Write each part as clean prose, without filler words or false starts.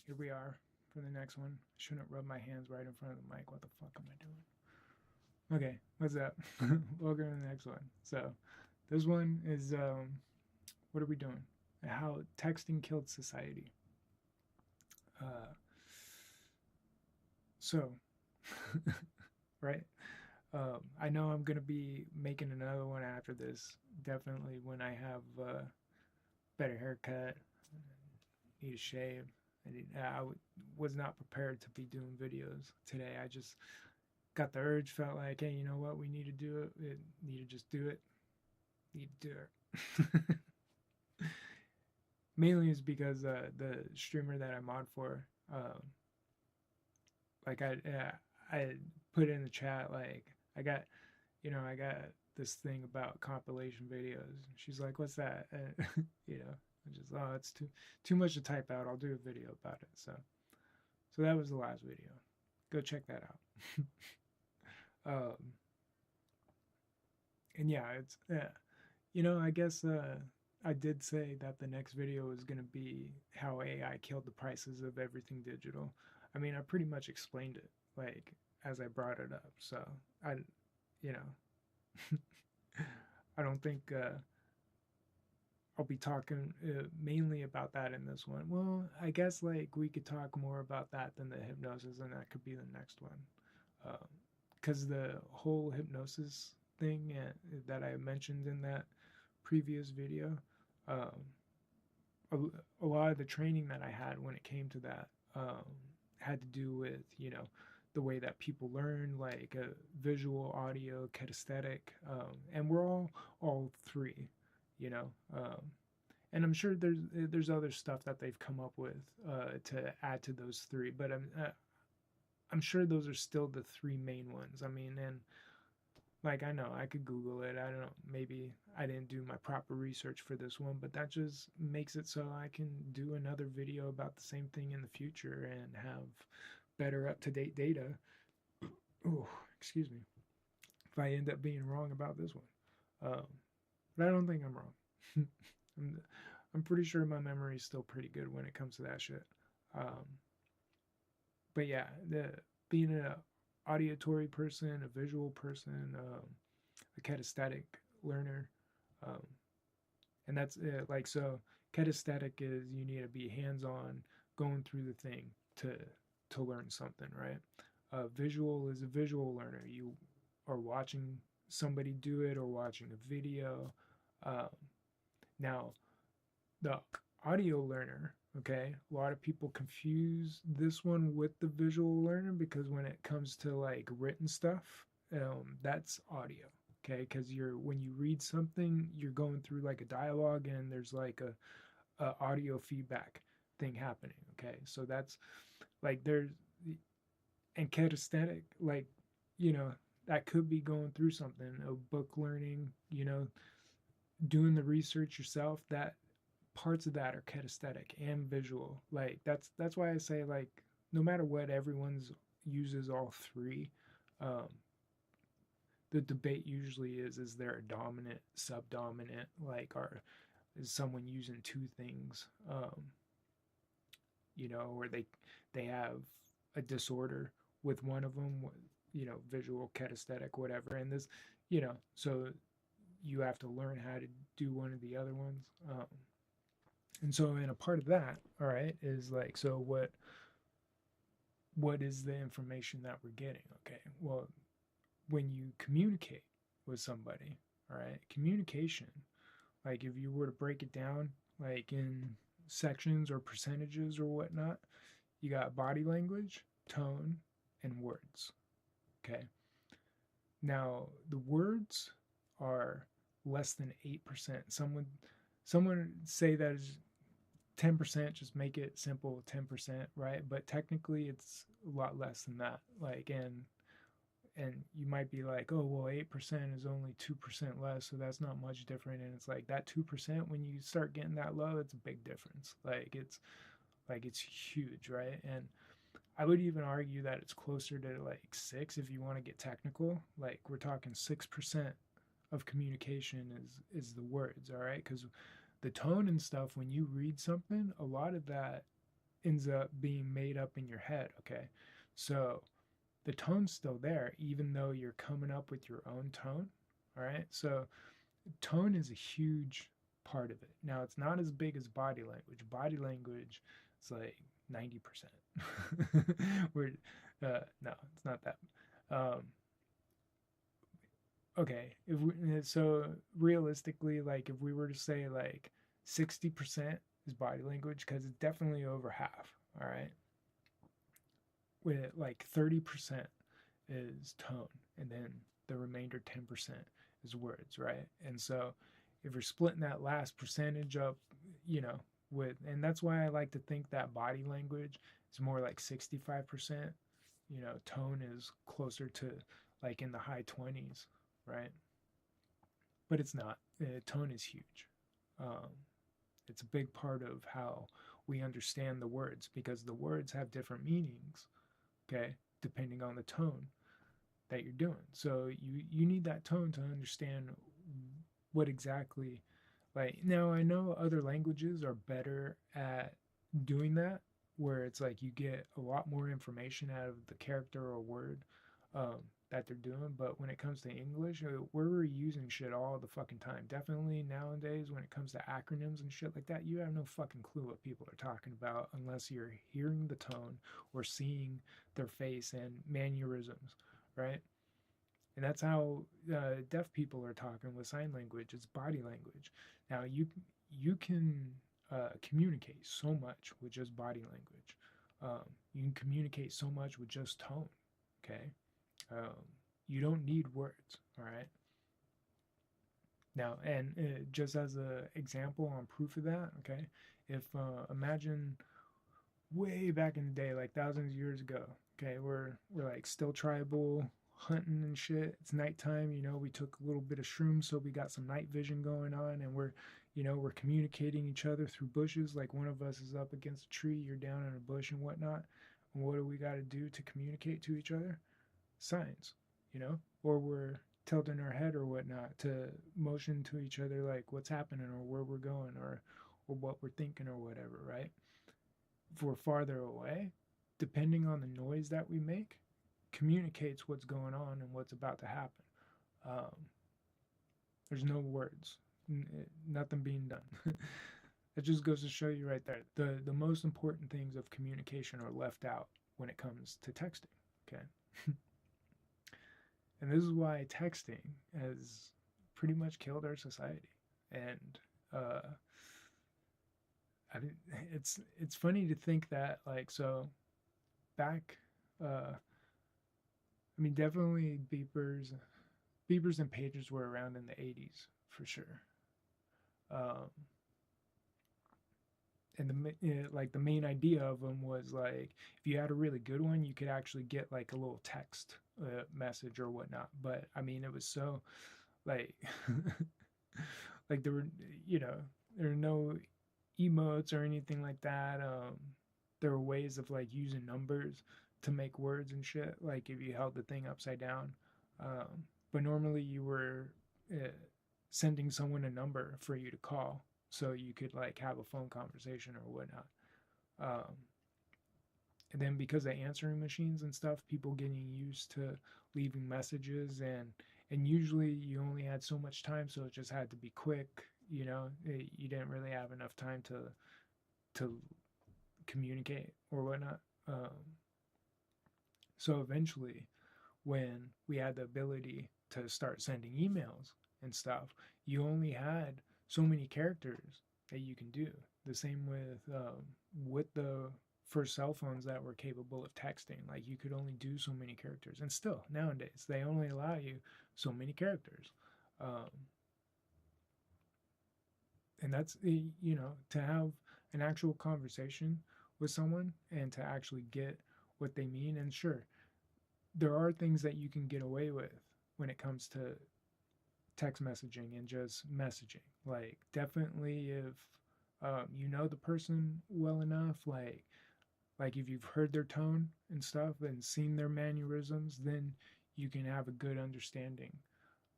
Here we are for the next one. Shouldn't rub my hands right in front of the mic. What the fuck am I doing? Okay, what's up? Welcome to the next one. So, this one is what are we doing? How texting killed society. Uh, so, right? I know I'm gonna be making another one after this. Definitely when I have better haircut, need a shave. Was not prepared to be doing videos today. I just got the urge, felt like, hey, you know what? We need to do it. We need to just do it. Need to do it. Mainly is because the streamer that I mod for, like I put in the chat like I got this thing about compilation videos. She's like, "What's that?" And, I just it's too much to type out. I'll do a video about it. So that was the last video. Go check that out. um, and yeah, it's I guess I did say that the next video is gonna be how AI killed the prices of everything digital. I mean, I pretty much explained it like as I brought it up. So I, you know, I don't think I'll be talking mainly about that in this one. Well, I guess like we could talk more about that than the hypnosis, and that could be the next one. Because the whole hypnosis thing that I mentioned in that previous video, um, a lot of the training that I had when it came to that had to do with the way that people learn, like visual, audio, kinesthetic, and we're all three, you know. And I'm sure there's other stuff that they've come up with to add to those three, but I'm sure those are still the three main ones. I mean, and like I know I could Google it. I don't know. Maybe I didn't do my proper research for this one, but that just makes it so I can do another video about the same thing in the future and have better up to date data. Oh, excuse me. If I end up being wrong about this one, but I don't think I'm wrong. I'm, I'm pretty sure my memory is still pretty good when it comes to that shit. Um, but yeah, the being an auditory person, a visual person, a kinesthetic learner, um, and that's it. Like so, kinesthetic is you need to be hands on, going through the thing to to learn something, right? Visual is a visual learner. You are watching somebody do it or watching a video. Um, Now, the audio learner, okay, a lot of people confuse this one with the visual learner because when it comes to like written stuff, that's audio, okay, because when you read something, you're going through like a dialogue and there's like a audio feedback thing happening, okay, so that's like there's and kinesthetic, like you know that could be going through something, a book learning, doing the research yourself. That parts of that are kinesthetic and visual. Like that's why I say like no matter what, everyone's uses all three. Um, the debate usually is there a dominant, subdominant, like or is someone using two things? Where they have a disorder with one of them, visual, kinesthetic, whatever, and this, so you have to learn how to do one of the other ones. And so in a part of that, all right, is like, so what is the information that we're getting? Okay, well, when you communicate with somebody, all right, communication, like if you were to break it down like in sections or percentages or whatnot, you got body language, tone, and words. Okay, now the words are less than 8%. Someone say that is 10%, just make it simple, 10%, right? But technically it's a lot less than that. Like and you might be like, oh well, 8% is only 2% less, so that's not much different. And it's like that 2%, when you start getting that low, it's a big difference. It's huge, right? And I would even argue that it's closer to like 6 if you want to get technical. Like we're talking 6% of communication is the words, all right? Because the tone and stuff, when you read something, a lot of that ends up being made up in your head. Okay, so the tone's still there even though you're coming up with your own tone. All right, so tone is a huge part of it. Now it's not as big as body language. Body language is like 90%. We're no, it's not that. Um, okay, if we, so realistically, like if we were to say like 60% is body language, because it's definitely over half. All right, with like 30% is tone, and then the remainder 10% is words, right? And so if you're splitting that last percentage up, you know, with, and that's why I like to think that body language is more like 65%, you know, tone is closer to like in the high 20s, right? But it's not. Tone is huge. Um, it's a big part of how we understand the words because the words have different meanings, okay, depending on the tone that you're doing. So you need that tone to understand what exactly, like, now I know other languages are better at doing that, where it's like you get a lot more information out of the character or word um, that they're doing. But when it comes to English, we're reusing shit all the fucking time. Definitely nowadays, when it comes to acronyms and shit like that, you have no fucking clue what people are talking about unless you're hearing the tone or seeing their face and mannerisms, right? And that's how deaf people are talking with sign language. It's body language. Now you can communicate so much with just body language. You can communicate so much with just tone. Okay, um, you don't need words. All right. Now, and just as an example on proof of that, okay, if imagine way back in the day, like thousands of years ago. Okay, we're like still tribal, hunting and shit. It's nighttime, you know. We took a little bit of shrooms, so we got some night vision going on, and we're, you know, we're communicating each other through bushes. Like one of us is up against a tree, you're down in a bush and whatnot. And what do we got to do to communicate to each other? Signs, you know, or we're tilting our head or whatnot to motion to each other like what's happening or where we're going or what we're thinking or whatever, right? If we're farther away, depending on the noise that we make, communicates what's going on and what's about to happen. Um, there's no words, nothing being done. It just goes to show you right there. The most important things of communication are left out when it comes to texting. Okay, and this is why texting has pretty much killed our society. And uh, I mean, it's funny to think that like so back I mean, definitely beepers and pagers were around in the 80s for sure. Um, and like the main idea of them was like if you had a really good one, you could actually get like a little text message or whatnot. But I mean, it was so like like there were, you know, there were no emotes or anything like that. There were ways of like using numbers to make words and shit, like if you held the thing upside down. But normally you were uh, sending someone a number for you to call so you could like have a phone conversation or whatnot. Um, and then because of answering machines and stuff, people getting used to leaving messages and usually you only had so much time, so it just had to be quick. You know, you didn't really have enough time to communicate or whatnot. So eventually, when we had the ability to start sending emails and stuff, you only had so many characters that you can do. The same with the first cell phones that were capable of texting. Like you could only do so many characters, and still nowadays they only allow you so many characters. Um, and that's you know, to have an actual conversation with someone and to actually get what they mean. And sure, there are things that you can get away with when it comes to text messaging and just messaging. Like definitely if you know the person well enough, like if you've heard their tone and stuff and seen their mannerisms, then you can have a good understanding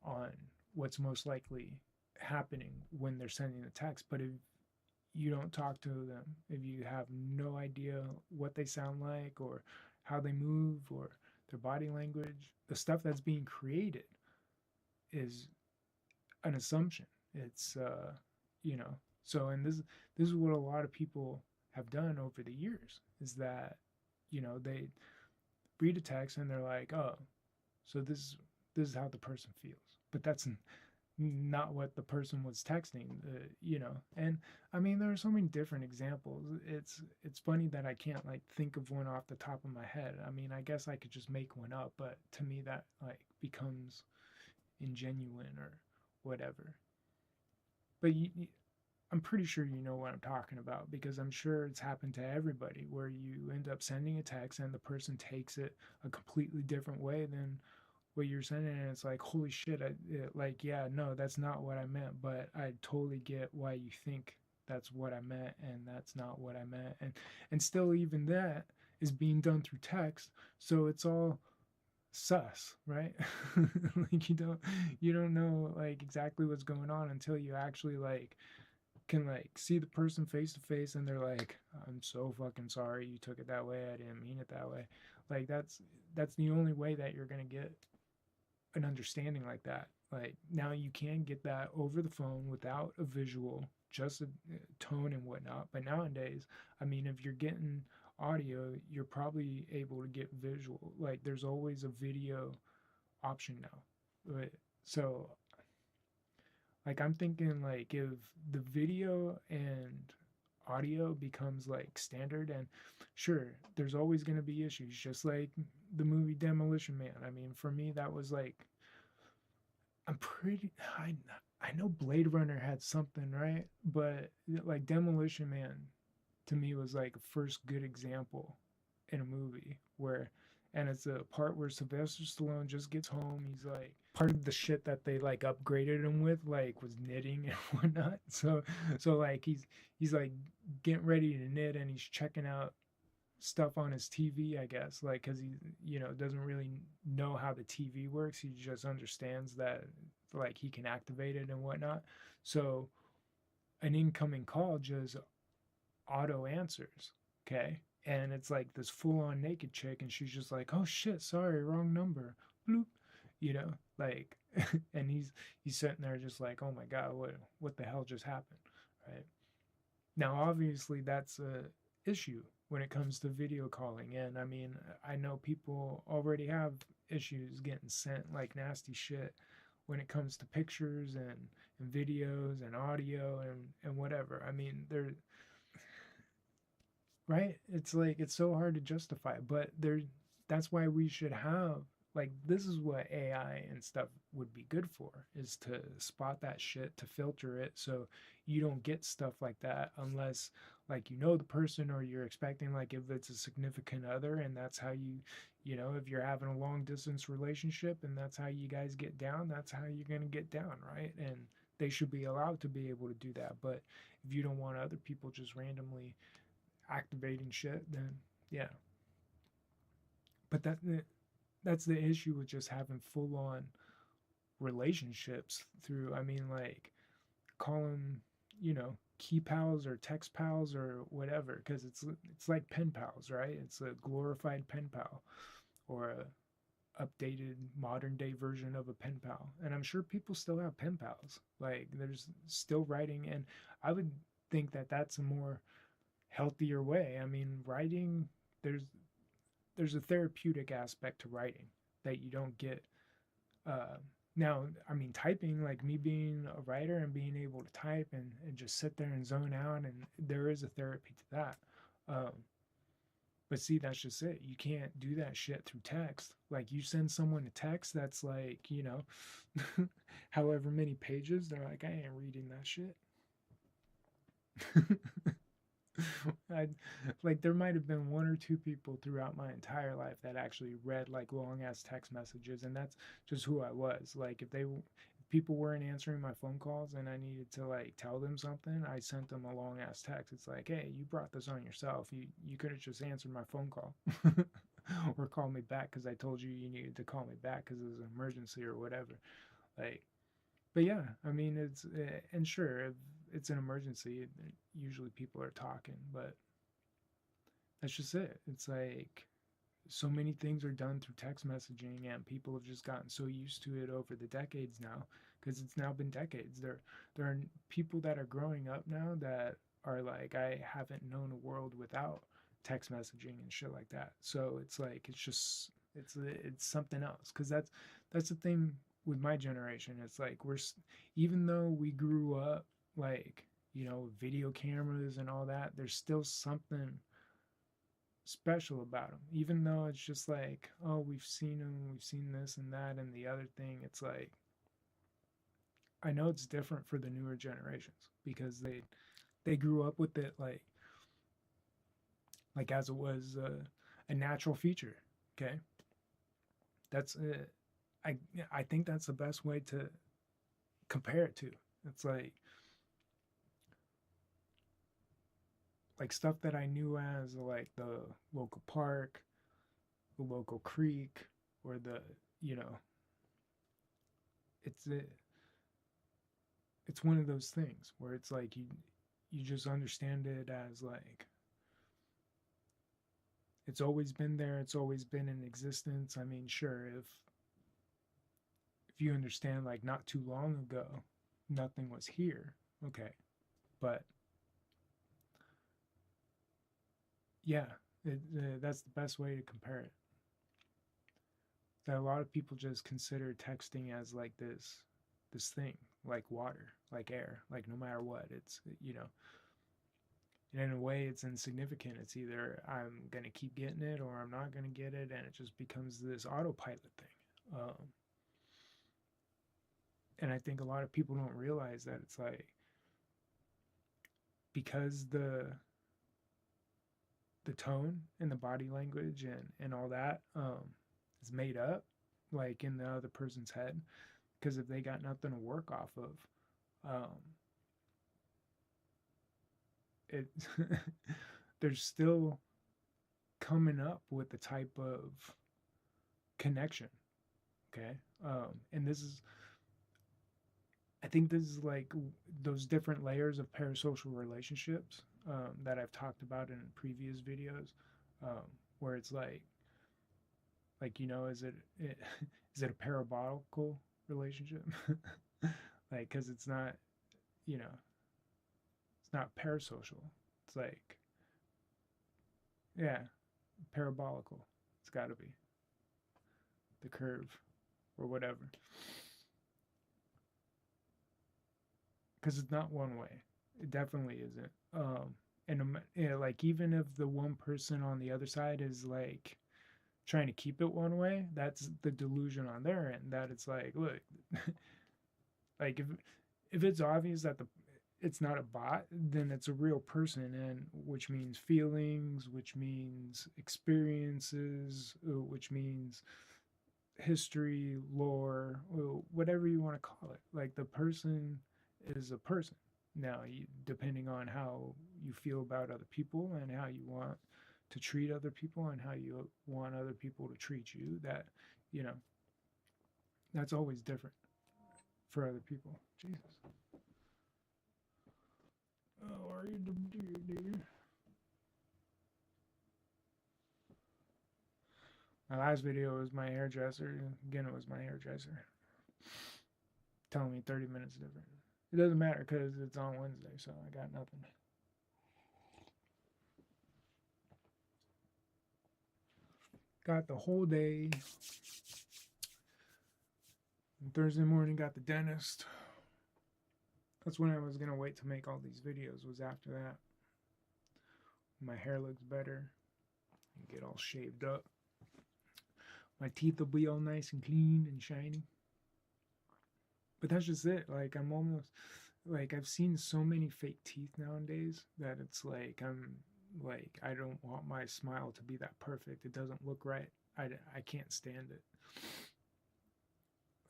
on what's most likely happening when they're sending the text. But if you don't talk to them, if you have no idea what they sound like or how they move or their body language, the stuff that's being created is an assumption. It's you know, so and this is what a lot of people have done over the years is that they read a text and they're like, oh, so this is how the person feels, but that's not what the person was texting, and I mean there are so many different examples. It's funny that I can't like think of one off the top of my head. I mean, I guess I could just make one up, but to me that like becomes ingenuine or whatever. But I'm pretty sure you know what I'm talking about because I'm sure it's happened to everybody where you end up sending a text and the person takes it a completely different way than what you're sending, and it's like, holy shit, like, yeah, no, that's not what I meant, but I totally get why you think that's what I meant, and that's not what I meant, and still, even that is being done through text, so it's all sus, right? Like you don't know like exactly what's going on until you actually like can like see the person face to face and they're like, I'm so fucking sorry you took it that way, I didn't mean it that way. Like that's the only way that you're gonna get an understanding like that. Like now you can get that over the phone without a visual, just a tone and whatnot. But nowadays, I mean, if you're getting audio, you're probably able to get visual. Like there's always a video option now. But so like I'm thinking like if the video and audio becomes like standard, and sure there's always going to be issues just like the movie Demolition Man. I mean, for me that was like I'm pretty I know Blade Runner had something, right? But like Demolition Man to me was like a first good example in a movie where, and it's a part where Sylvester Stallone just gets home. He's like part of the shit that they like upgraded him with like was knitting and whatnot. So like he's like getting ready to knit and he's checking out stuff on his TV, I guess, like because he doesn't really know how the TV works. He just understands that like he can activate it and whatnot. So an incoming call just auto answers, okay, and it's like this full on naked chick, and she's just like, oh shit, sorry, wrong number, bloop, like, and he's sitting there just like, oh my god, what the hell just happened, right? Now, obviously, that's a issue when it comes to video calling. And I mean, I know people already have issues getting sent like nasty shit when it comes to pictures and videos and audio and whatever. I mean, they're right. It's like it's so hard to justify, but there. That's why we should have like this is what AI and stuff would be good for is to spot that shit, to filter it so you don't get stuff like that unless like the person or you're expecting like if it's a significant other and that's how if you're having a long distance relationship and that's how you guys get down, that's how you're going to get down, right? And they should be allowed to be able to do that. But if you don't want other people just randomly activating shit, then yeah. But that's the issue with just having full on relationships through. I mean, like call them, key pals or text pals or whatever, because it's like pen pals, right? It's a glorified pen pal or a updated modern day version of a pen pal. And I'm sure people still have pen pals. Like there's still writing, and I would think that that's a more healthier way. I mean, writing there's a therapeutic aspect to writing that you don't get uh, now. I mean, typing, like me being a writer and being able to type and just sit there and zone out, and there is a therapy to that. um, but see, that's just it. You can't do that shit through text. Like you send someone a text that's like however many pages, they're like, I ain't reading that shit. I like there might have been one or two people throughout my entire life that actually read like long ass text messages, and that's just who I was. Like if people weren't answering my phone calls and I needed to like tell them something, I sent them a long ass text. It's like, hey, you brought this on yourself. You could have just answered my phone call. Or call me back because I told you you needed to call me back because it was an emergency or whatever. Like, but yeah, I mean, it's and sure, it's an emergency, usually people are talking, but that's just it. It's like so many things are done through text messaging, and people have just gotten so used to it over the decades now, because it's now been decades. There are people that are growing up now that are like, I haven't known a world without text messaging and shit like that. So it's like it's just it's something else, because that's the thing with my generation. It's like even though we grew up like, video cameras and all that, there's still something special about them, even though it's just like, oh, we've seen them, we've seen this and that and the other thing. It's like, I know it's different for the newer generations, because they grew up with it, like as it was a natural feature. Okay, that's I I think that's the best way to compare it to. It's like stuff that I knew as like the local park, the local creek, or the, you know, it's it's one of those things where it's like you just understand it as like it's always been there, it's always been in existence. I mean, sure, if you understand like not too long ago nothing was here, okay, but yeah, that's the best way to compare it. That a lot of people just consider texting as like this thing, like water, like air, like no matter what, it's, and in a way it's insignificant. It's either I'm gonna keep getting it or I'm not gonna get it, and it just becomes this autopilot thing. And I think a lot of people don't realize that it's like, because the tone and the body language and all that is made up, like in the other person's head, because if they got nothing to work off of, um, it they're still coming up with the type of connection. Okay, and this is, I think this is like those different layers of parasocial relationships that I've talked about in previous videos, where it's like, is it a parabolical relationship? Like, because it's not, you know it's not parasocial. It's like, yeah, parabolical. It's got to be the curve or whatever, because it's not one way. It definitely isn't. And yeah, like, even if the one person on the other side is like trying to keep it one way, that's the delusion on their end. That it's like, look, like if it's obvious that the it's not a bot, then it's a real person, and which means feelings, which means experiences, which means history, lore, whatever you want to call it. Like, the person is a person. Now, depending on how you feel about other people and how you want to treat other people and how you want other people to treat you, that, you know, that's always different for other people. Jesus. Oh, are you dude? My last video was my hairdresser. Again, it was my hairdresser telling me 30 minutes different. It doesn't matter because it's on Wednesday, so I got nothing. Got the whole day. And Thursday morning, got the dentist. That's when I was going to wait to make all these videos, was after that. My hair looks better. And get all shaved up. My teeth will be all nice and clean and shiny. But that's just it. Like, I'm almost, like, I've seen so many fake teeth nowadays that it's like, I don't want my smile to be that perfect. It doesn't look right. I can't stand it.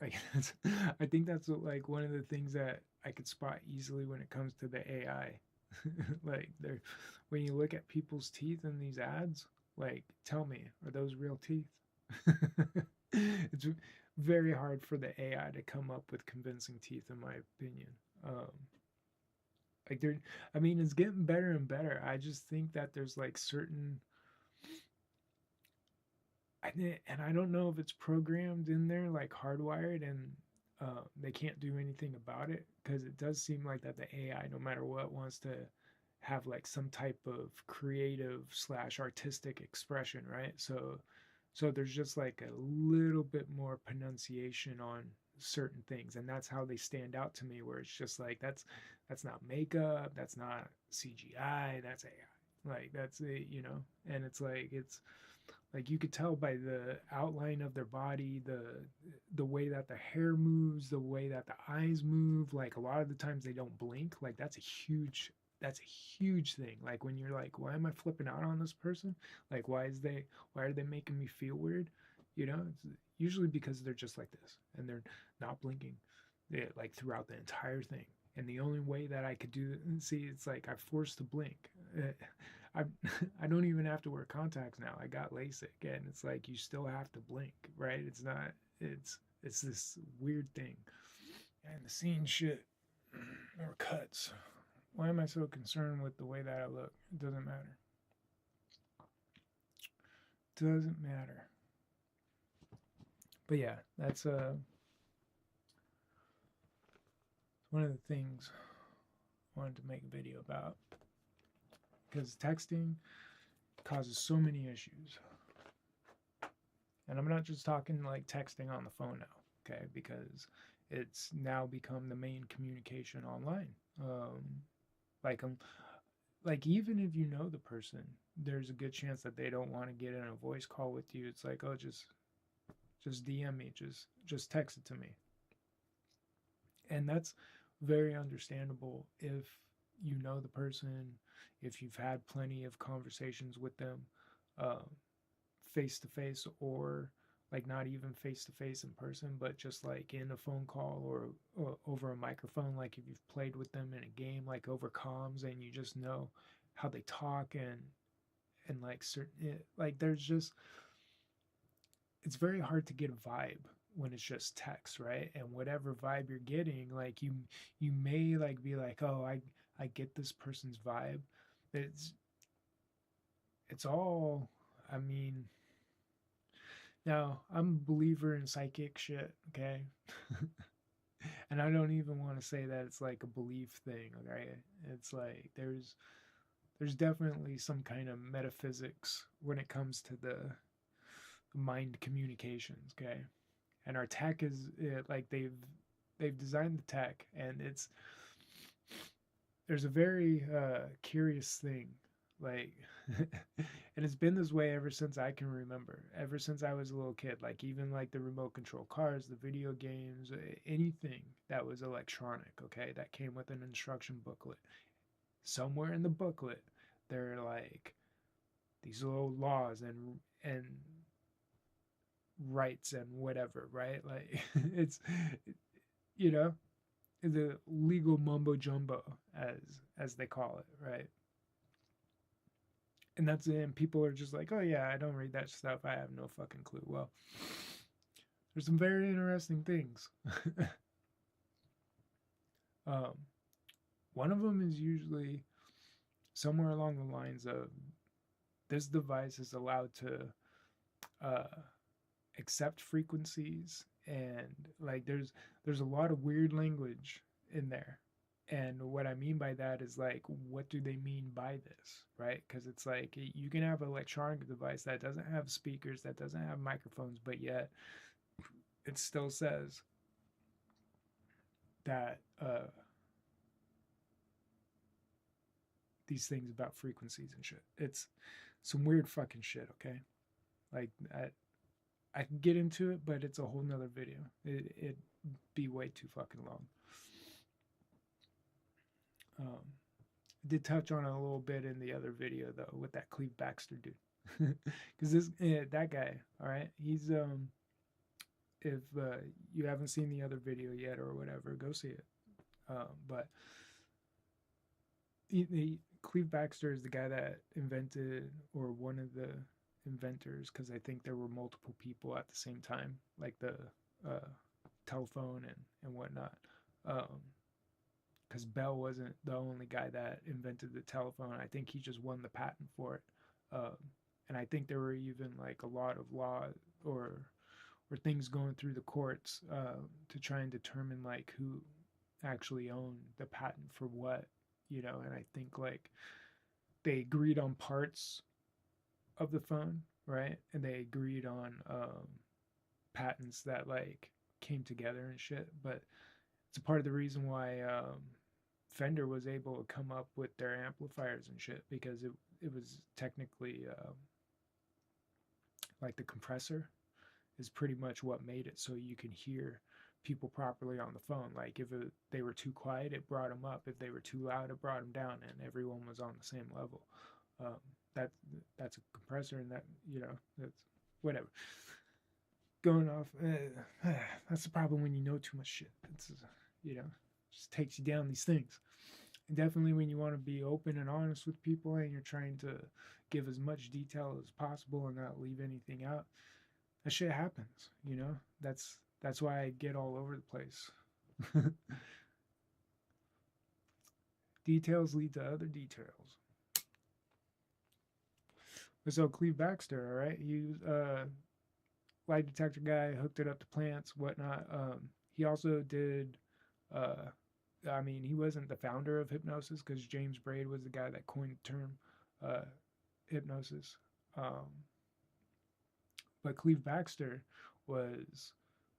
Like, I think that's what, like, one of the things that I could spot easily when it comes to the AI. Like, when you look at people's teeth in these ads, like, tell me, are those real teeth? It's very hard for the AI to come up with convincing teeth, in my opinion. Like they're, I mean, it's getting better and better. I just think that there's like certain, and I don't know if it's programmed in there, like hardwired, and they can't do anything about it because it does seem like that the AI, no matter what, wants to have like some type of creative slash artistic expression, right? So there's just like a little bit more pronunciation on certain things, and that's how they stand out to me. Where it's just like that's not makeup, that's not CGI, that's AI. Like that's it, you know. And it's like you could tell by the outline of their body, the way that the hair moves, the way that the eyes move. Like a lot of the times they don't blink. Like that's a huge thing. Like when you're like, why am I flipping out on this person? Like why are they making me feel weird? You know, it's usually because they're just like this and they're not blinking, like throughout the entire thing. And the only way that I could do see, it's like I'm forced to blink. I I don't even have to wear contacts now. I got LASIK, and it's like you still have to blink, right? It's not. It's this weird thing. And the scene shit or cuts. Why am I so concerned with the way that I look? It doesn't matter. Doesn't matter. But yeah, that's one of the things I wanted to make a video about because texting causes so many issues. And I'm not just talking like texting on the phone now, okay? Because it's now become the main communication online. Like like even if you know the person, there's a good chance that they don't want to get in a voice call with you. It's like, oh, just DM me, just text it to me. And that's very understandable if you know the person, if you've had plenty of conversations with them, face to face, or like not even face to face in person, but just like in a phone call or over a microphone. Like if you've played with them in a game, like over comms, and you just know how they talk and like certain like there's just it's very hard to get a vibe when it's just text, right? And whatever vibe you're getting, like you may like be like, oh, I get this person's vibe. It's it's all, I mean, now I'm a believer in psychic shit, okay? And I don't even want to say that it's like a belief thing, okay? It's like there's definitely some kind of metaphysics when it comes to the mind communications, okay? And our tech is like they've designed the tech, and it's there's a very curious thing, like and it's been this way ever since I can remember, ever since I was a little kid. Like even like the remote control cars, the video games, anything that was electronic, okay, that came with an instruction booklet. Somewhere in the booklet there are like these little laws and rights and whatever, right? Like it's you know the legal mumbo jumbo as they call it, right? And that's it. And people are just like, oh yeah, I don't read that stuff. I have no fucking clue. Well, there's some very interesting things. um, One of them is usually somewhere along the lines of this device is allowed to uh, accept frequencies, and like there's a lot of weird language in there. And what I mean by that is like, what do they mean by this, right? Because it's like you can have an electronic device that doesn't have speakers, that doesn't have microphones, but yet it still says that these things about frequencies and shit. It's some weird fucking shit, okay? Like I can get into it, but it's a whole nother video. It'd be way too fucking long. Did touch on it a little bit in the other video though with that Cleve Baxter dude, because this that guy, all right, he's if you haven't seen the other video yet or whatever, go see it. But Cleve Baxter is the guy that invented, or one of the inventors, because I think there were multiple people at the same time, like the telephone and whatnot. Um, because Bell wasn't the only guy that invented the telephone. I think he just won the patent for it. Um, and I think there were even like a lot of law or or things going through the courts to try and determine like who actually owned the patent for what, you know. And I think like they agreed on parts of the phone, right? And they agreed on patents that like came together and shit. But it's a part of the reason why Fender was able to come up with their amplifiers and shit, because it was technically like the compressor is pretty much what made it so you can hear people properly on the phone. Like if they were too quiet, it brought them up. If they were too loud, it brought them down, and everyone was on the same level. Um, that that's a compressor, and that, you know, that's whatever. Going off, that's the problem when you know too much shit. It's, you know, just takes you down these things. And definitely when you want to be open and honest with people and you're trying to give as much detail as possible and not leave anything out, that shit happens, you know. That's why I get all over the place. Details lead to other details. So Cleve Baxter, all right, he was lie detector guy, hooked it up to plants, whatnot. He also did. I mean, he wasn't the founder of hypnosis, because James Braid was the guy that coined the term hypnosis. But Cleve Baxter was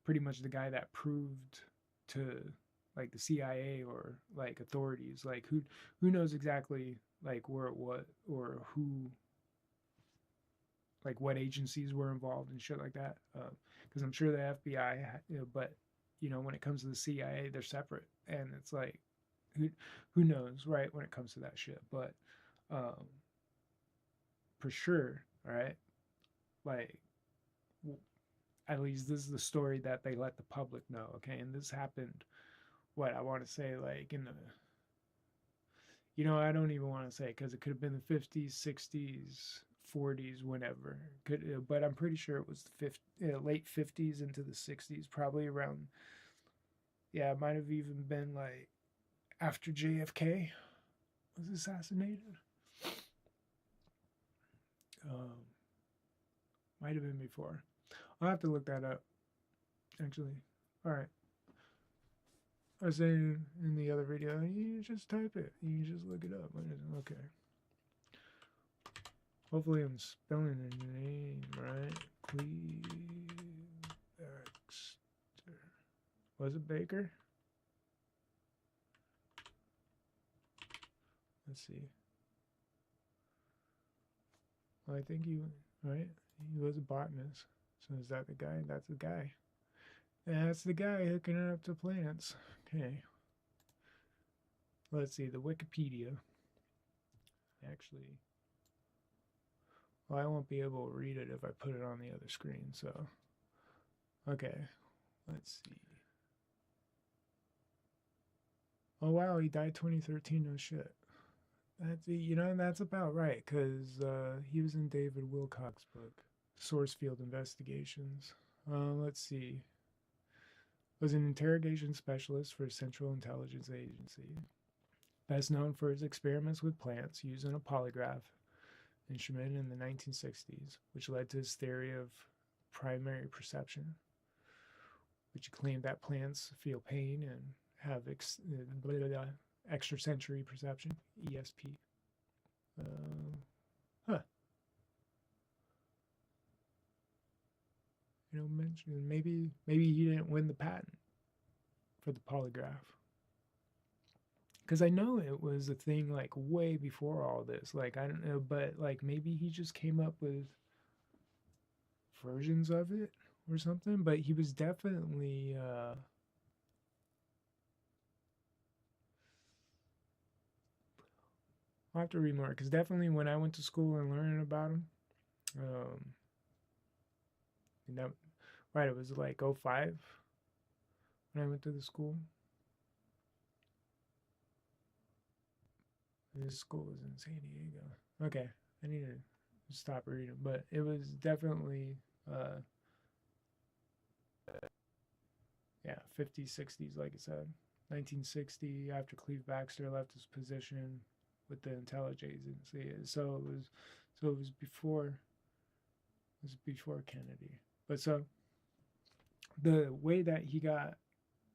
pretty much the guy that proved to like the CIA or like authorities, like who knows exactly like where it was or who, like what agencies were involved and shit like that. Because I'm sure the FBI, you know, but you know, when it comes to the CIA, they're separate, and it's like who knows, right? When it comes to that shit, but for sure, right? Like at least this is the story that they let the public know, okay? And this happened, what I want to say, like in the, you know, I don't even want to say, because it could have been the 50s, 60s, 40s, whenever. Could, but I'm pretty sure it was the late 50s into the 60s, probably around. Yeah, it might have even been like after JFK was assassinated. Um, might have been before. I'll have to look that up. Actually, all right. I was saying in the other video, you just type it. You just look it up. Okay. Hopefully I'm spelling the name right. Cleve Baxter. Was it Baker? Let's see. Well, I think right? He was a botanist. So is that the guy? That's the guy. That's the guy hooking it up to plants. Okay. Let's see, the Wikipedia. Actually, well, I won't be able to read it if I put it on the other screen, so. Okay, let's see. Oh wow, he died 2013, no shit. That's, you know, that's about right, because he was in David Wilcox's book, Source Field Investigations. Let's see. Was an interrogation specialist for Central Intelligence Agency. Best known for his experiments with plants using a polygraph instrument in the 1960s, which led to his theory of primary perception, which claimed that plants feel pain and have extrasensory perception, ESP. Huh. You know, mention maybe he didn't win the patent for the polygraph, because I know it was a thing like way before all this. Like I don't know, but like maybe he just came up with versions of it or something. But he was definitely I'll have to read more, because definitely when I went to school and learning about him, and that, right, it was like 05 when I went to the school. This school was in San Diego. Okay, I need to stop reading, but it was definitely yeah, 50s, 60s, like I said. 1960, after Cleve Baxter left his position with the intelligence agency. So it was before Kennedy. But so the way that he got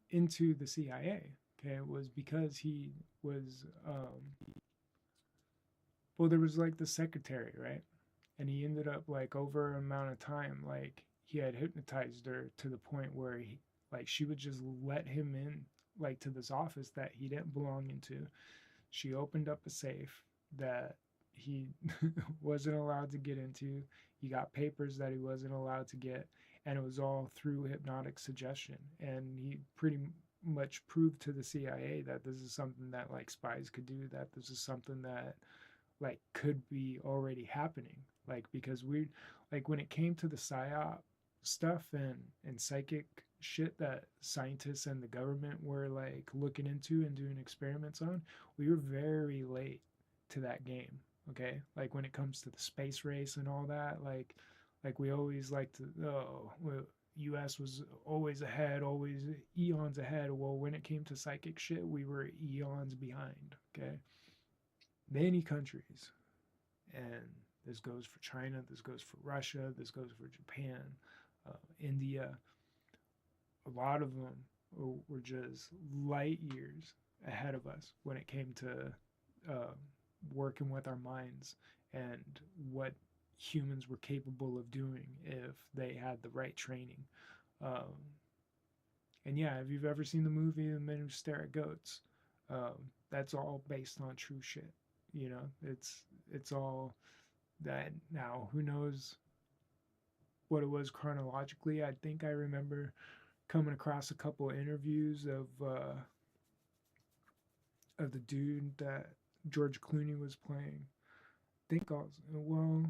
into the CIA, okay, was because he was well, there was like the secretary, right? And he ended up like over an amount of time, like he had hypnotized her to the point where he, like she would just let him in, like to this office that he didn't belong into. She opened up a safe that he wasn't allowed to get into. He got papers that he wasn't allowed to get, and it was all through hypnotic suggestion. And he pretty much proved to the CIA that this is something that like spies could do, that this is something that like could be already happening. Like because we like when it came to the psyop stuff and psychic shit that scientists and the government were like looking into and doing experiments on, we were very late to that game. Okay, like when it comes to the space race and all that, like we always like to, oh well, US was always ahead, always eons ahead. Well, when it came to psychic shit, we were eons behind. Okay, many countries, and this goes for China, this goes for Russia, this goes for Japan, India. A lot of them were just light years ahead of us when it came to uh, working with our minds and what humans were capable of doing if they had the right training. Um, and yeah, if you've ever seen the movie The Men Who Stare at Goats, that's all based on true shit. You know, it's all that. Now who knows what it was chronologically. I think I remember coming across a couple of interviews of the dude that George Clooney was playing. I think also, well,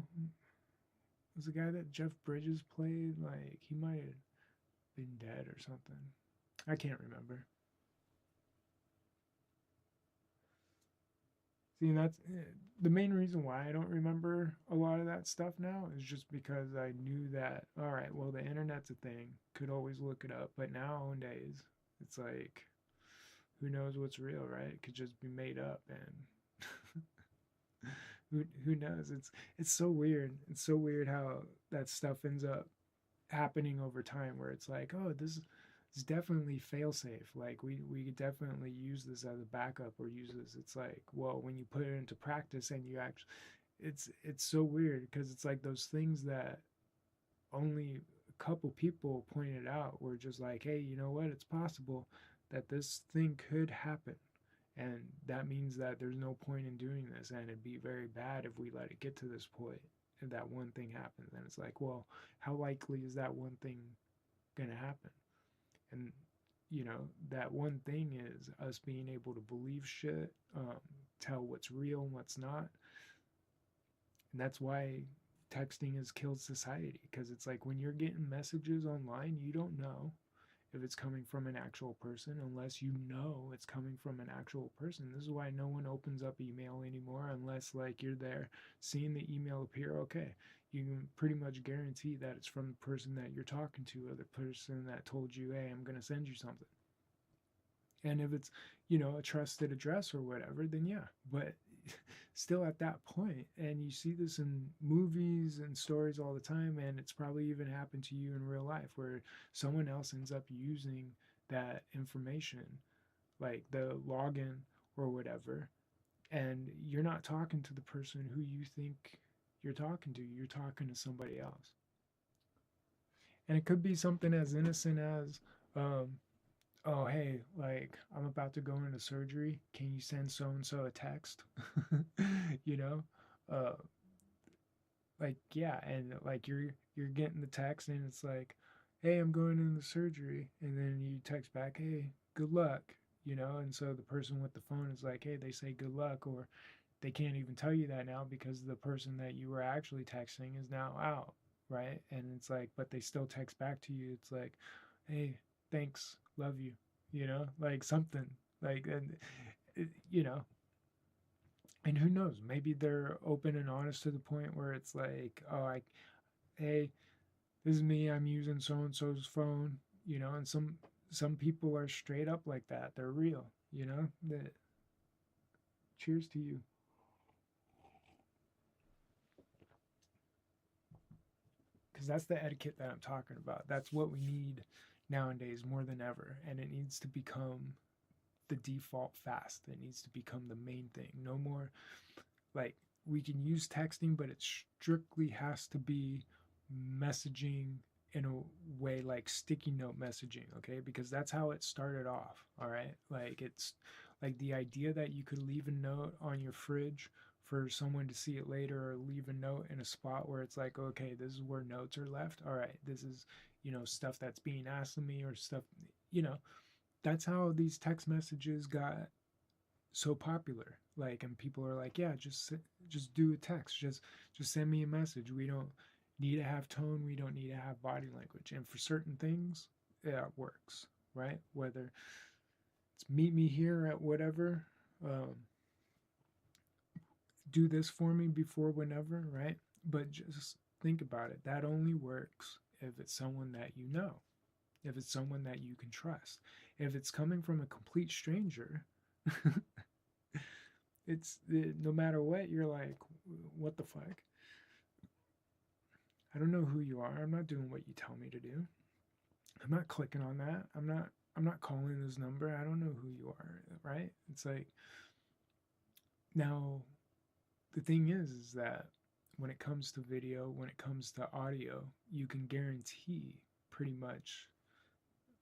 was the guy that Jeff Bridges played, like he might have been dead or something. I can't remember. See, that's the main reason why I don't remember a lot of that stuff now is just because I knew that, all right, well, the internet's a thing, could always look it up. But nowadays, it's like, who knows what's real, right? It could just be made up, and who knows? It's so weird. It's so weird how that stuff ends up happening over time, where it's like, oh, this is definitely fail safe. Like we could definitely use this as a backup or use this. It's like, well, when you put it into practice and you actually, it's so weird because it's like those things that only a couple people pointed out were just like, hey, you know what? It's possible that this thing could happen. And that means that there's no point in doing this. And it'd be very bad if we let it get to this point. If that one thing happens, then it's like, well, how likely is that one thing going to happen? And, you know, that one thing is us being able to believe shit, tell what's real and what's not. And that's why texting has killed society, because it's like when you're getting messages online, you don't know if it's coming from an actual person unless you know it's coming from an actual person. This is why no one opens up email anymore unless like you're there seeing the email appear. Okay, you can pretty much guarantee that it's from the person that you're talking to, or the person that told you, hey, I'm going to send you something. And if it's, you know, a trusted address or whatever, then yeah. But still at that point, and you see this in movies and stories all the time, and it's probably even happened to you in real life where someone else ends up using that information, like the login or whatever, and you're not talking to the person who you think you're talking to, you're talking to somebody else. And it could be something as innocent as, oh, hey, like I'm about to go into surgery. Can you send so and so a text? you know, uh, like yeah, and like you're getting the text, and it's like, hey, I'm going into surgery, and then you text back, hey, good luck. And so the person with the phone is like, hey, they say good luck, or they can't even tell you that now because the person that you were actually texting is now out, right? And it's like, but they still text back to you. It's like, hey, thanks, love you, like something like, and you know, and who knows, maybe they're open and honest to the point where it's like, oh, hey, this is me, I'm using so and so's phone, and some people are straight up like that. They're real, you know? That cheers to you. Because that's the etiquette that I'm talking about. That's what we need nowadays more than ever. And it needs to become the default fast. It needs to become the main thing. No more like we can use texting, but it strictly has to be messaging in a way like sticky note messaging, okay? Because that's how it started off, all right? Like it's like the idea that you could leave a note on your fridge for someone to see it later, or leave a note in a spot where it's like, okay, this is where notes are left. All right, this is, stuff that's being asked of me, or stuff, you know, that's how these text messages got so popular. Like, and people are like, yeah, just do a text, just send me a message. We don't need to have tone, we don't need to have body language. And for certain things, yeah, it works, right? Whether it's meet me here at whatever, um, do this for me before whenever, right? But just think about it. That only works if it's someone that you know, if it's someone that you can trust. If it's coming from a complete stranger, no matter what, you're like, what the fuck? I don't know who you are. I'm not doing what you tell me to do. I'm not clicking on that. I'm not calling this number. I don't know who you are, right? It's like, now the thing is that when it comes to video, when it comes to audio, you can guarantee pretty much,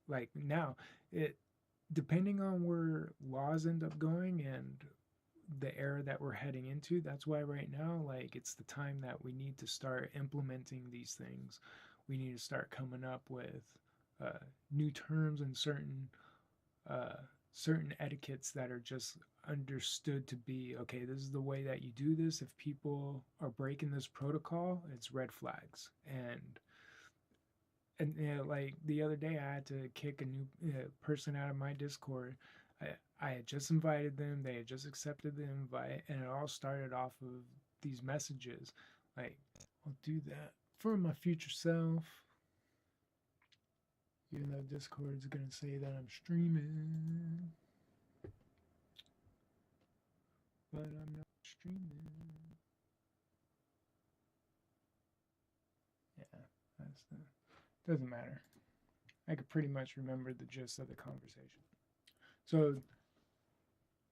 like, now, it depending on where laws end up going and the era that we're heading into. That's why right now, like, it's the time that we need to start implementing these things. We need to start coming up with uh, new terms and uh, certain etiquettes that are just understood to be, okay, this is the way that you do this. If people are breaking this protocol, it's red flags. And like the other day, I had to kick a new person out of my Discord. I had just invited them, they had just accepted the invite, and it all started off of these messages like, I'll do that for my future self, even though Discord's gonna say that I'm streaming, but I'm not streaming. Yeah, that's the doesn't matter. I could pretty much remember the gist of the conversation. So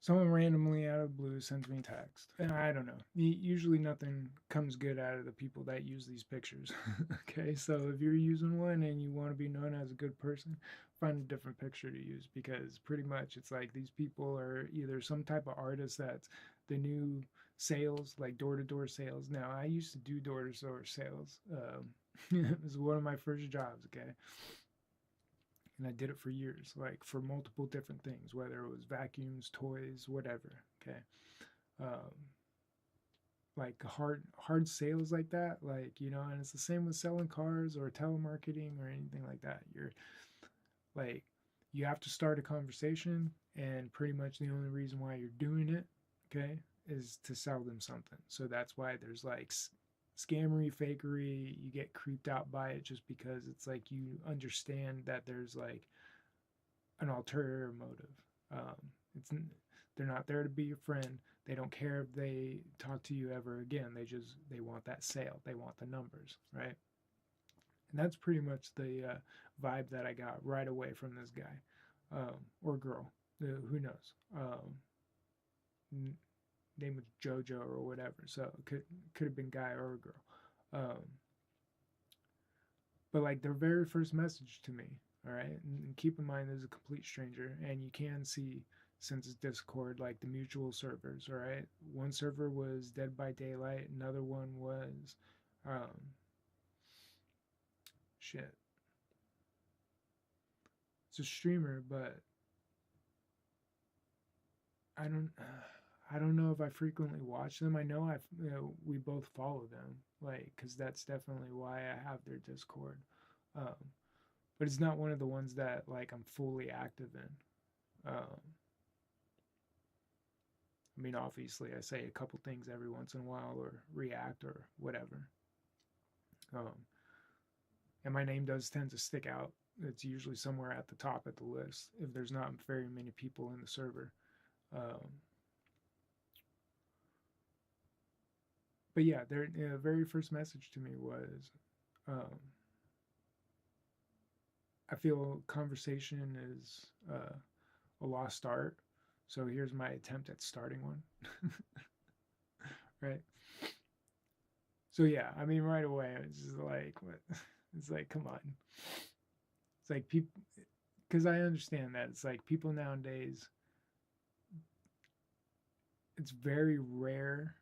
someone randomly out of the blue sends me a text. And I don't know. Usually nothing comes good out of the people that use these pictures. Okay, so if you're using one and you want to be known as a good person, find a different picture to use, because pretty much it's like these people are either some type of artist that's the new sales, like door to door sales. Now, I used to do door to door sales. It was one of my first jobs, okay? And I did it for years, like for multiple different things, whether it was vacuums, toys, whatever. Okay, um, like hard sales like that, like, and it's the same with selling cars or telemarketing or anything like that. You're like, you have to start a conversation, and pretty much the only reason why you're doing it, okay, is to sell them something. So that's why there's like scammery, fakery. You get creeped out by it just because it's like you understand that there's like an ulterior motive. It's they're not there to be your friend. They don't care if they talk to you ever again. They want that sale. They want the numbers, right? And that's pretty much the vibe that I got right away from this guy, or girl. Who knows? Name was JoJo or whatever. So it could have been guy or a girl. Um, but like their very first message to me, all right, and keep in mind this is a complete stranger, and you can see, since it's Discord, like the mutual servers, all right. One server was Dead by Daylight, another one was um, shit. It's a streamer, but I don't. I don't know if I frequently watch them. I know we both follow them, like, because that's definitely why I have their Discord. Um, but it's not one of the ones that like I'm fully active in. I mean, obviously, I say a couple things every once in a while or react or whatever. Um, and my name does tend to stick out. It's usually somewhere at the top of the list if there's not very many people in the server. Um, but yeah, their very first message to me was, um, I feel conversation is a lost art. So here's my attempt at starting one. Right. So yeah, I mean, right away, it's just like, what? It's like, come on. It's like people, because I understand that it's like people nowadays, it's very rare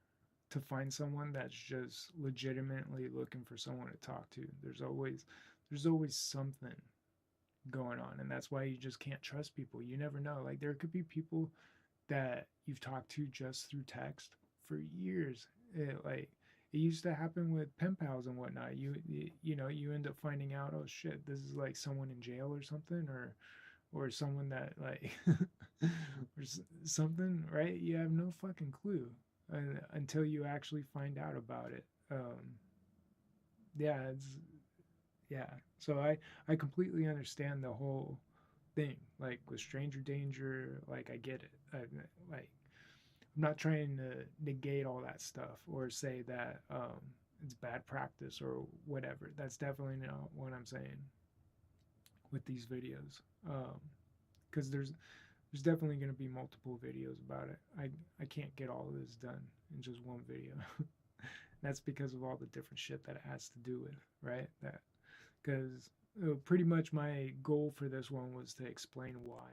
to find someone that's just legitimately looking for someone to talk to. There's always something going on, and that's why you just can't trust people. You never know. Like there could be people that you've talked to just through text for years. It used to happen with pen pals and whatnot. You end up finding out, oh shit, this is like someone in jail or something, or someone that like or something, right? You have no fucking clue until you actually find out about it. Yeah, it's yeah. So I completely understand the whole thing. Like with stranger danger, like I get it. Like I'm not trying to negate all that stuff or say that it's bad practice or whatever. That's definitely not what I'm saying with these videos. Because there's definitely going to be multiple videos about it. I can't get all of this done in just one video. That's because of all the different shit that it has to do with, right? That because pretty much my goal for this one was to explain why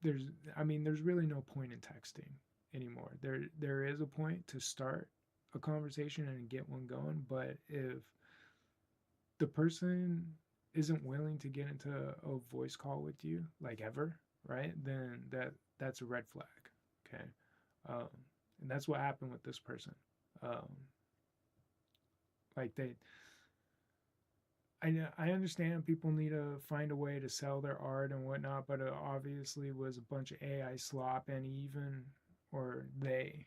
there's I mean there's really no point in texting anymore. There is a point to start a conversation and get one going, but if the person isn't willing to get into a voice call with you like ever, right? Then that's a red flag. Okay. Um, and that's what happened with this person. Um, like I understand people need to find a way to sell their art and whatnot, but it obviously was a bunch of AI slop, and even or they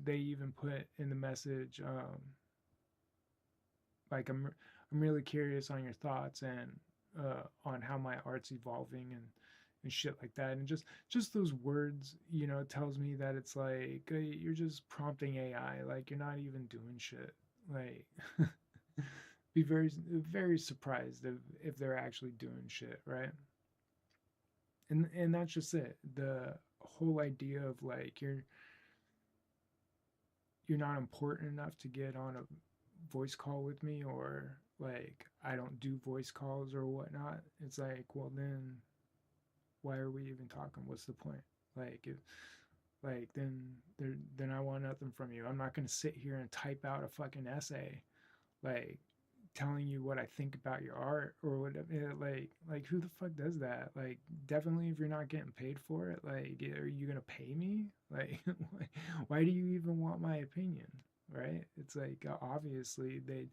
even put in the message like I'm really curious on your thoughts and on how my art's evolving and shit like that, and just those words, tells me that it's like you're just prompting AI, like you're not even doing shit, like. Be very surprised if they're actually doing shit, right? And that's just it. The whole idea of like you're not important enough to get on a voice call with me, or like I don't do voice calls or whatnot. It's like, well then why are we even talking? What's the point? Like if like then I want nothing from you. I'm not gonna sit here and type out a fucking essay like telling you what I think about your art or whatever. Like who the fuck does that? Like definitely if you're not getting paid for it, like are you gonna pay me? Like why do you even want my opinion? Right? It's like obviously they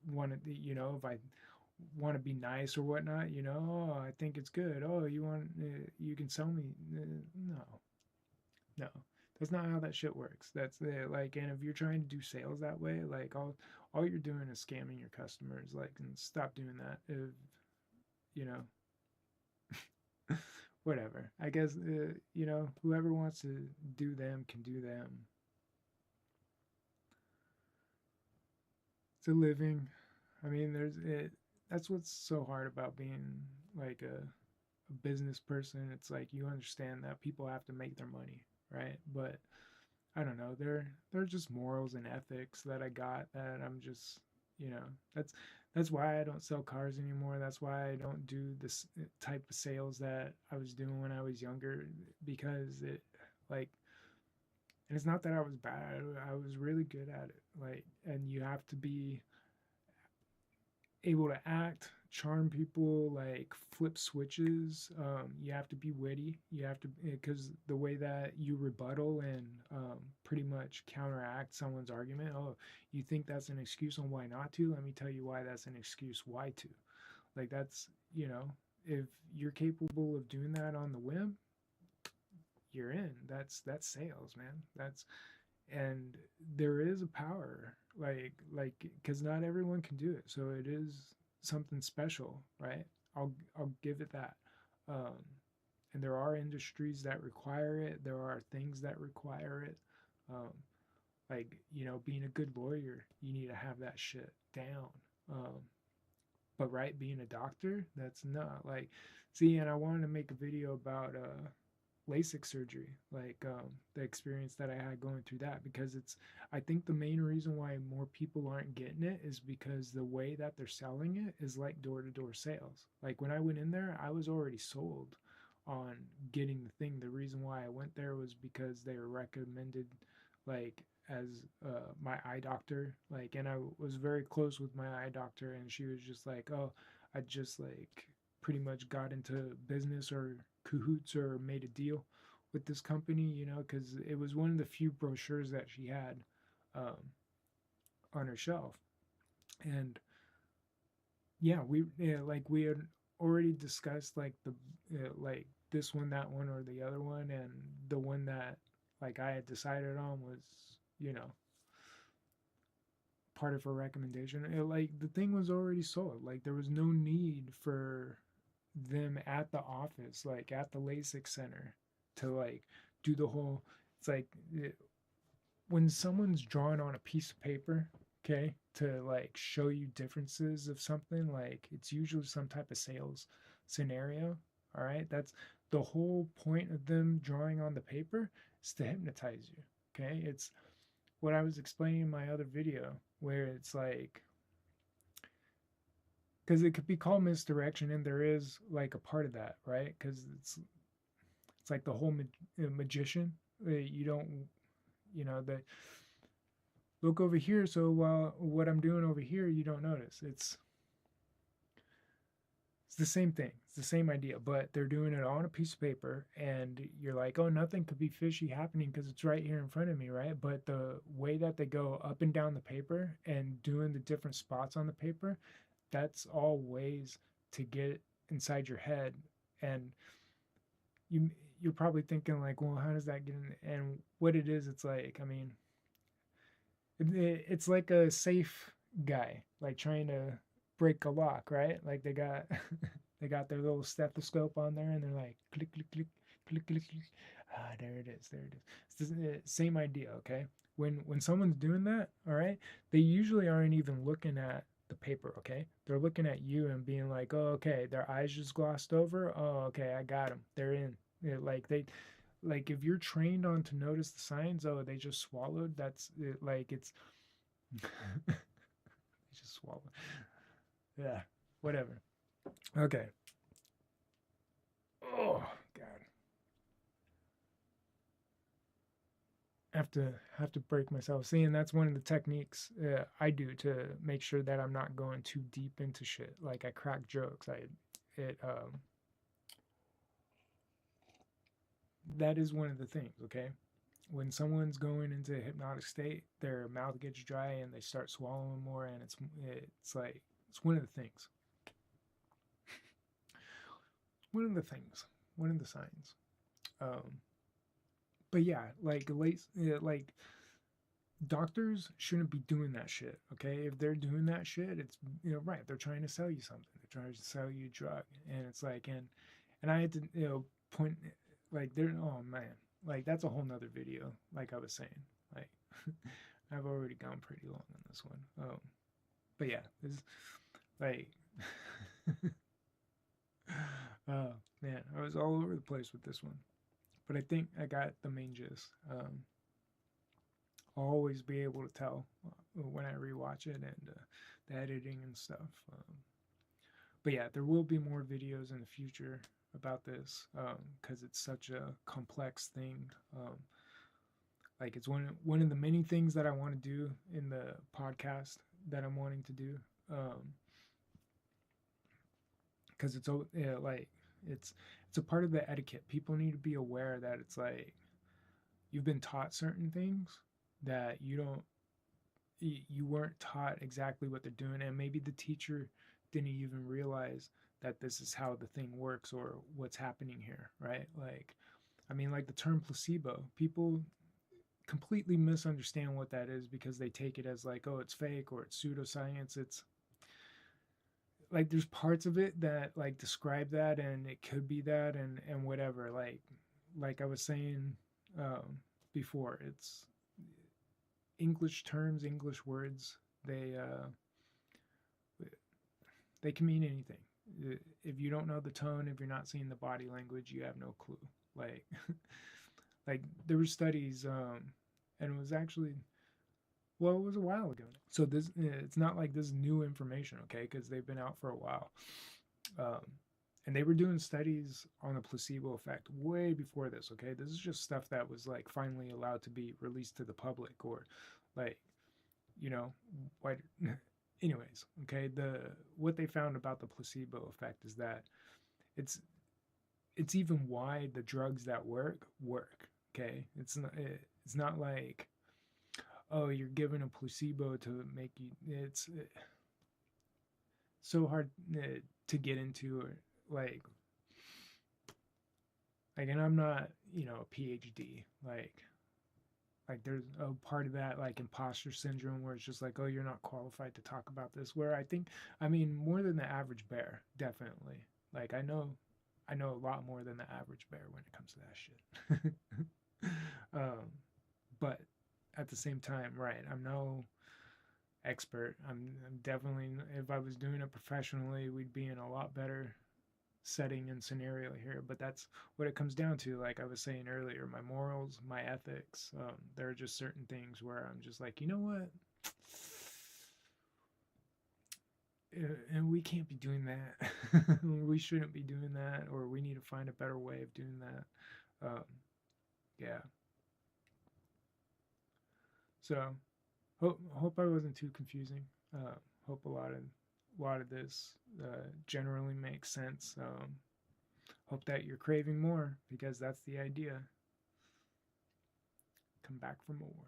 want to, if I want to be nice or whatnot, oh, I think it's good. Oh, you can sell me. No, no, that's not how that shit works. That's like, and if you're trying to do sales that way, like all you're doing is scamming your customers. Like, and stop doing that. If you know, whatever. I guess whoever wants to do them can do them. It's a living. I mean, there's it. That's what's so hard about being like a business person. It's like you understand that people have to make their money, right? But I don't know. They're just morals and ethics that I got that I'm just, you know, that's that's why I don't sell cars anymore. That's why I don't do this type of sales that I was doing when I was younger, because it like, and it's not that I was bad. I was really good at it. Like, and you have to be able to act, charm people, like flip switches. You have to be witty. You have to, because the way that you rebuttal and pretty much counteract someone's argument. Oh, you think that's an excuse on why not to? Let me tell you why that's an excuse why to. Like that's, if you're capable of doing that on the whim, you're in. That's sales, man. That's and there is a power, like because not everyone can do it. So it is. something special, right? I'll give it that. Um, and there are industries that require it. There are things that require it. Um, like, being a good lawyer, you need to have that shit down. Um, but right, being a doctor, that's not like, see. And I wanted to make a video about LASIK surgery, like the experience that I had going through that, because I think the main reason why more people aren't getting it is because the way that they're selling it is like door to door sales. Like when I went in there, I was already sold on getting the thing. The reason why I went there was because they were recommended, like, as my eye doctor, like, and I was very close with my eye doctor, and she was just like, oh, I just like pretty much got into business or cahoots or made a deal with this company, because it was one of the few brochures that she had um, on her shelf. And yeah, like we had already discussed like the like this one, that one, or the other one, and the one that like I had decided on was, you know, part of her recommendation. Like the thing was already sold. Like there was no need for them at the office, like at the LASIK center, to like do the whole. It's like when someone's drawn on a piece of paper, okay, to like show you differences of something, like it's usually some type of sales scenario. All right, that's the whole point of them drawing on the paper, is to hypnotize you. Okay, it's what I was explaining in my other video, where it's like, because it could be called misdirection, and there is like a part of that, right? Because it's like the whole magician. You don't, that look over here. So while what I'm doing over here, you don't notice. It's the same thing. It's the same idea, but they're doing it on a piece of paper, and you're like, oh, nothing could be fishy happening because it's right here in front of me, right? But the way that they go up and down the paper and doing the different spots on the paper, that's all ways to get inside your head. And you you're probably thinking like, well, how does that get in? And what it is, it's like, I mean, it's like a safe guy like trying to break a lock, right? Like they got they got their little stethoscope on there, and they're like click click click click click click. Ah, there it is, there it is. It's the same idea, okay? When someone's doing that, all right, they usually aren't even looking at the paper, okay? They're looking at you and being like, oh, okay, their eyes just glossed over. Oh, okay, I got them. They're in. Like they, like if you're trained on to notice the signs, oh, they just swallowed. That's it, like it's they just swallowed. Yeah, whatever. Okay. Oh God, have to break myself. See, and that's one of the techniques I do to make sure that I'm not going too deep into shit. Like I crack jokes. It that is one of the things. Okay, when someone's going into a hypnotic state, their mouth gets dry and they start swallowing more, and it's like it's one of the things. One of the things. One of the signs. Um, but yeah, like doctors shouldn't be doing that shit. Okay, if they're doing that shit, it's right. They're trying to sell you something. They're trying to sell you a drug, and it's like and I had to point like there. Oh man, like that's a whole nother video. Like I was saying, like I've already gone pretty long on this one. But yeah, this like oh man, I was all over the place with this one, but I think I got the main gist. I'll always be able to tell when I rewatch it, and the editing and stuff. But yeah, there will be more videos in the future about this because it's such a complex thing. Like it's one of the many things that I want to do in the podcast that I'm wanting to do. Because like it's it's a part of the etiquette. People need to be aware that it's like you've been taught certain things that you weren't taught exactly what they're doing, and maybe the teacher didn't even realize that this is how the thing works or what's happening here, right? Like I mean, like the term placebo, people completely misunderstand what that is because they take it as like, oh, it's fake or it's pseudoscience. It's like there's parts of it that like describe that, and it could be that, and whatever. Like I was saying um, before, it's English terms, English words. They they can mean anything. If you don't know the tone, if you're not seeing the body language, you have no clue. Like like there were studies, and it was actually, well, it was a while ago. So this, it's not like this is new information, okay? Because they've been out for a while, um, and they were doing studies on the placebo effect way before this. Okay, this is just stuff that was like finally allowed to be released to the public, or like, you know, what. Anyways, okay, the what they found about the placebo effect is that it's it's even why the drugs that work. Okay, it's not like, oh, you're given a placebo to make you. It's so hard to get into, or like and I'm not, a PhD. Like there's a part of that like imposter syndrome where it's just like, oh, you're not qualified to talk about this. Where I think, I mean, more than the average bear, definitely. Like I know a lot more than the average bear when it comes to that shit. But at the same time, right? I'm no expert. I'm definitely, if I was doing it professionally, we'd be in a lot better setting and scenario here. But that's what it comes down to. Like I was saying earlier, my morals, my ethics. There are just certain things where I'm just like, you know what? And we can't be doing that. We shouldn't be doing that, or we need to find a better way of doing that. Yeah. So hope I wasn't too confusing. Hope a lot of this generally makes sense. Hope that you're craving more, because that's the idea. Come back for more.